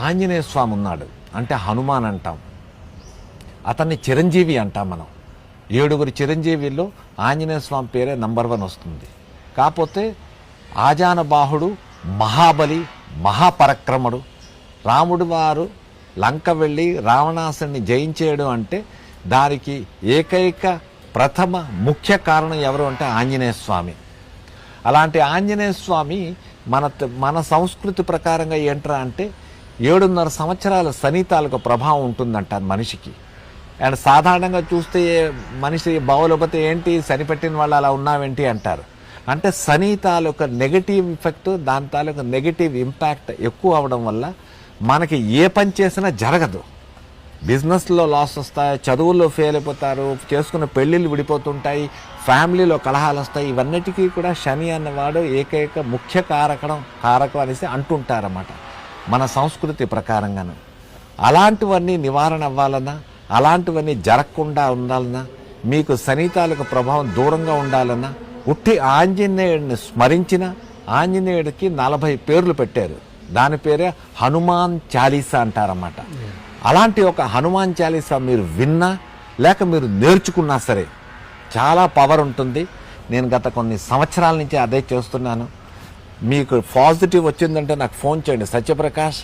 ఆంజనేయ స్వామి ఉన్నాడు, అంటే హనుమాన్ అంటాం. అతన్ని చిరంజీవి అంటాం మనం. 7 చిరంజీవిలో ఆంజనేయ స్వామి పేరే నంబర్ 1 వస్తుంది. కాకపోతే ఆజానబాహుడు, మహాబలి, మహాపరక్రముడు. రాముడు వారు లంక వెళ్ళి రావణాసుని జయించేయడం అంటే దానికి ఏకైక ప్రథమ ముఖ్య కారణం ఎవరు అంటే ఆంజనేయ స్వామి. అలాంటి ఆంజనేయ స్వామి మన సంస్కృతి ప్రకారంగా ఏంట్రా అంటే 7.5 సంవత్సరాల శనితాలకు ప్రభావం ఉంటుందంట మనిషికి. అండ్ సాధారణంగా చూస్తే మనిషి బాగోలేకపోతే ఏంటి శని పెట్టిన వాళ్ళు అలా ఉన్నావేంటి అంటారు. అంటే శని తాలూకా నెగటివ్ ఎఫెక్ట్, దాని తాలూకా నెగటివ్ ఇంపాక్ట్ ఎక్కువ అవడం వల్ల మనకి ఏ పని చేసినా జరగదు. బిజినెస్లో లాస్ వస్తాయి, చదువుల్లో ఫెయిల్ అయిపోతారు, చేసుకున్న పెళ్ళిళ్ళు విడిపోతుంటాయి, ఫ్యామిలీలో కలహాలు వస్తాయి. ఇవన్నిటికీ కూడా శని అన్నవాడు ఏకైక ముఖ్య కారకం అనేసి అంటుంటారన్నమాట మన సంస్కృతి ప్రకారంగాను. అలాంటివన్నీ నివారణ అవ్వాలన్నా, అలాంటివన్నీ జరగకుండా ఉండాలన్నా, మీకు శని తాలూకు ప్రభావం దూరంగా ఉండాలన్నా ఉట్టి ఆంజనేయుడిని స్మరించిన ఆంజనేయుడికి 40 పేర్లు పెట్టారు. దాని పేరే హనుమాన్ చాలీసా అంటారన్నమాట. అలాంటి ఒక హనుమాన్ చాలీసా మీరు విన్నా లేక మీరు నేర్చుకున్నా సరే చాలా పవర్ ఉంటుంది. నేను గత కొన్ని సంవత్సరాల నుంచి అదే చేస్తున్నాను. మీకు పాజిటివ్ వచ్చిందంటే నాకు ఫోన్ చేయండి. సత్యప్రకాష్